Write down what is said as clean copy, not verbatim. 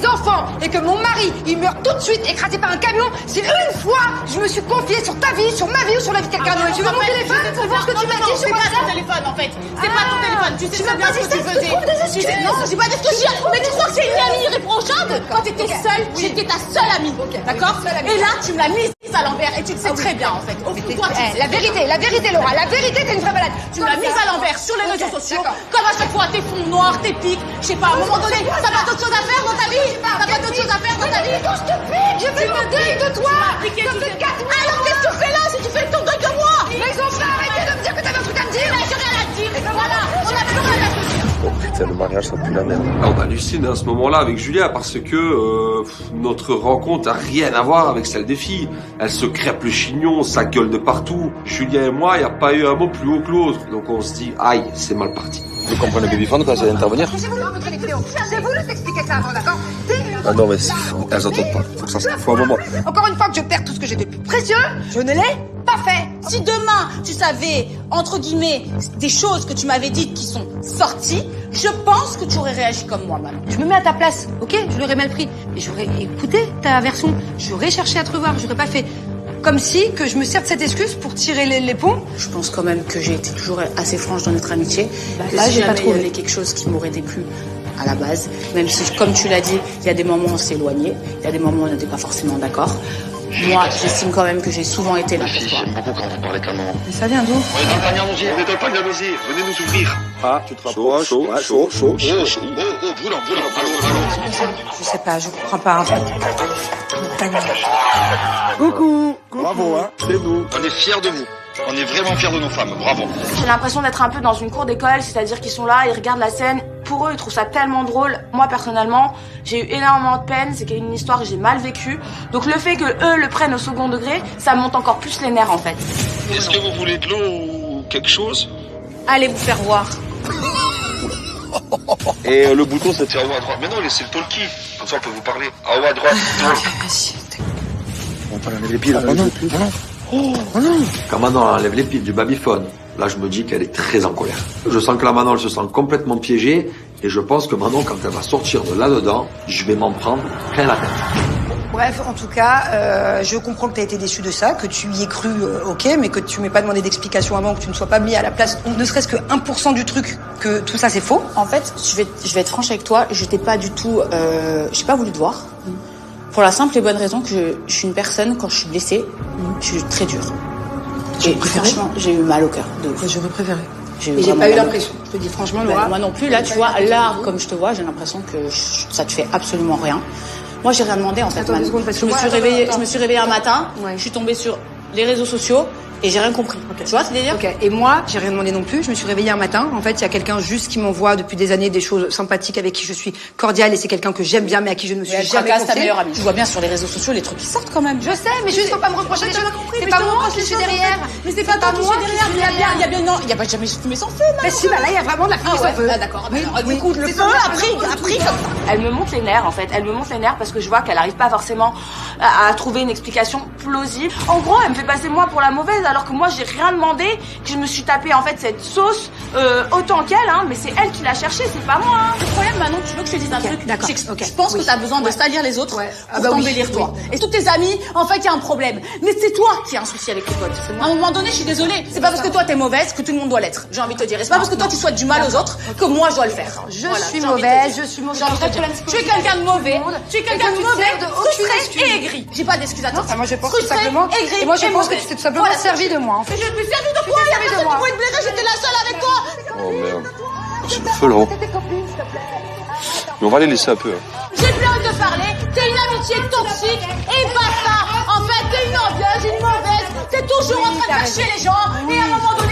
enfants et que mon mari, il meurt tout de suite écrasé par un camion, si une fois je me suis confiée sur ta vie, sur ma vie ou sur la vie de quelqu'un d'autre. Tu veux mon téléphone pour voir ce que tu m'as dit? C'est pas ton téléphone en fait. C'est pas ton téléphone. Tu sais très bien ce que tu faisais. Non, c'est pas d'excuses. Mais tu crois que c'est une amie irréprochable? Quand t'étais seule, j'étais ta seule amie. D'accord? Et là, tu me l'as mise à l'envers et tu le sais très bien en fait. La vérité, Laura, la vérité, t'es une vraie malade. Tu me l'as mise à l'envers sur les réseaux sociaux. Comme à chaque fois, tes fonds noirs, tes pics. Je sais pas, à un moment donné, t'as pas d'autre chose à faire dans ta vie? T'as pas d'autre chose à faire dans ta vie? Quand je te pique, je veux me deuil de toi. Alors qu'est-ce que tu fais là si tu fais ton deuil de moi? Mais ils ont pas arrêté de me dire que t'avais un truc à me dire. J'ai rien à te dire. Voilà, on a plus rien à te dire. Oh putain, le mariage, ça pue la merde. On hallucine à ce moment-là avec Julia parce que notre rencontre a rien à voir avec celle des filles. Elle se crêpe le chignon, ça gueule de partout. Julia et moi, il n'y a pas eu un mot plus haut que l'autre. Donc on se dit, aïe, c'est mal parti. Vous comprenez Babyphone quand ça vient d'intervenir? J'ai voulu montrer les vidéos. J'ai voulu t'expliquer ça avant, d'accord? Ah non, mais elles entendent pas. Faut que ça se faut un moment. Encore une fois que je perds tout ce que j'ai de plus précieux, je ne l'ai pas fait. Si demain, tu savais, entre guillemets, des choses que tu m'avais dites qui sont sorties, je pense que tu aurais réagi comme moi, maman. Je me mets à ta place, ok? Je l'aurais mal pris. Mais j'aurais écouté ta version. J'aurais cherché à te revoir. J'aurais pas fait comme si que je me sers de cette excuse pour tirer les ponts. Je pense quand même que j'ai été toujours assez franche dans notre amitié. Là, si j'ai pas jamais il y trouvé avait quelque chose qui m'aurait déplu à la base, même si, comme tu l'as dit, il y a des moments où on s'est éloigné, il y a des moments où on n'était pas forcément d'accord. Moi, j'estime quand même que j'ai souvent été là pour toi. J'aime beaucoup quand vous parlez comme maman. Mais ça vient d'où? On est dans le panier à manger. On est dans le panier à manger. Venez nous ouvrir. Ah, tu te rapproches. Chaud. Brûlant. Je sais pas, je comprends pas en fait. Coucou. Bravo, hein. C'est nous. On est fiers de vous. On est vraiment fiers de nos femmes. Bravo. J'ai l'impression d'être un peu dans une cour d'école, c'est-à-dire qu'ils sont là, ils regardent la scène. Pour eux, ils trouvent ça tellement drôle. Moi, personnellement, j'ai eu énormément de peine. C'est une histoire que j'ai mal vécue. Donc le fait que eux le prennent au second degré, ça monte encore plus les nerfs, en fait. Est-ce que vous voulez de l'eau ou quelque chose? Allez vous faire voir. Et le bouton, c'est C'est en haut à droite. Mais non, laissez le talkie. Comme ça, on peut vous parler. En haut à droite. On peut enlever les pieds là. Oh non. Quand Manon enlève les piles du Babyphone, là je me dis qu'elle est très en colère. Je sens que la Manon elle se sent complètement piégée et je pense que Manon, quand elle va sortir de là-dedans, je vais m'en prendre plein la tête. Bref, en tout cas, je comprends que tu as été déçu de ça, que tu y aies cru, ok, mais que tu m'aies pas demandé d'explication avant, que tu ne sois pas mis à la place, ne serait-ce que 1% du truc, que tout ça c'est faux. En fait, je vais être franche avec toi, je t'ai pas du tout... j'ai pas voulu te voir. Pour la simple et bonne raison que je suis une personne, quand je suis blessée, je suis très dure. Et franchement, j'ai eu mal au cœur. De ouf. J'aurais préféré. J'ai Et j'ai vraiment pas eu mal au l'impression. Je te dis franchement, cœur. Laura. Moi non plus, là, tu vois, là, comme je te vois, j'ai l'impression que ça te fait absolument rien. Moi, j'ai rien demandé, en fait, Attends Manu. deux secondes, parce que Je me moi, suis attends, réveillée, attends. je me suis réveillée un matin, Ouais. je suis tombée sur les réseaux sociaux, et j'ai rien compris. Ok. Tu vois, c'est-à-dire Ok. Et moi, j'ai rien demandé non plus. Je me suis réveillée un matin. En fait, il y a quelqu'un juste qui m'envoie depuis des années des choses sympathiques avec qui je suis cordiale et c'est quelqu'un que j'aime bien mais à qui je ne me suis elle jamais tracasse ta confiée. meilleure amie. Je vois bien sur les réseaux sociaux les trucs qui sortent quand même. Je sais, mais juste faut pas me reprocher des choses. C'est pas moi qui suis derrière. Mais c'est pas toi qui suis derrière. Il y a bien, non, il y a pas jamais fumé sans feu, Mais si, bah là, il y a vraiment de la fumée sans feu. Ah d'accord. Oui, Du coup, le feu a pris comme ça. Elle me monte les nerfs, en fait. Elle me monte les nerfs parce que je vois qu'elle arrive pas forcément à trouver une explication plausible. En gros, elle me fait passer moi pour la mauvaise alors que moi, j'ai rien demandé, que je me suis tapé en fait cette sauce autant qu'elle, hein, mais c'est elle qui l'a cherchée, c'est pas moi. Hein. Le problème, Manon, tu veux que je te dise un truc? d'accord, C'est que ok. Je pense Oui. que t'as besoin de salir les autres Ouais. Ah pour bah oui, t'embellir toi. oui. Et tous tes amis, en fait, il y a un problème. Mais c'est toi qui as un souci avec tes potes. À un moment donné, je suis désolée. C'est pas parce que toi t'es mauvaise que tout le monde doit l'être. J'ai envie de te dire. Et c'est pas parce que toi tu souhaites du mal aux autres que moi je dois le faire. Je Voilà, suis j'ai envie de te mauvaise, dire. je suis mauvaise. J'ai envie de te dire. Tu es quelqu'un de mauvais. Tu es quelqu'un de tu mauvais, sers de aucune frustré excuse. et aigri. J'ai pas d'excuse à toi. Moi, je pense tout Frustré, simplement. aigri Et moi, je pense que mauvais. tu t'es tout simplement Voilà. servi de moi, en fait. Mais je me suis servi de quoi? Il y a personne qui pouvait te blairer, j'étais la seule avec toi. Oh merde. C'est le feu là-haut. Mais on va les laisser un peu. Hein. J'ai plus envie de parler, t'es une amitié toxique et basta. En fait, t'es une envieuse, une mauvaise, t'es toujours en train de faire chier les gens et à un moment donné,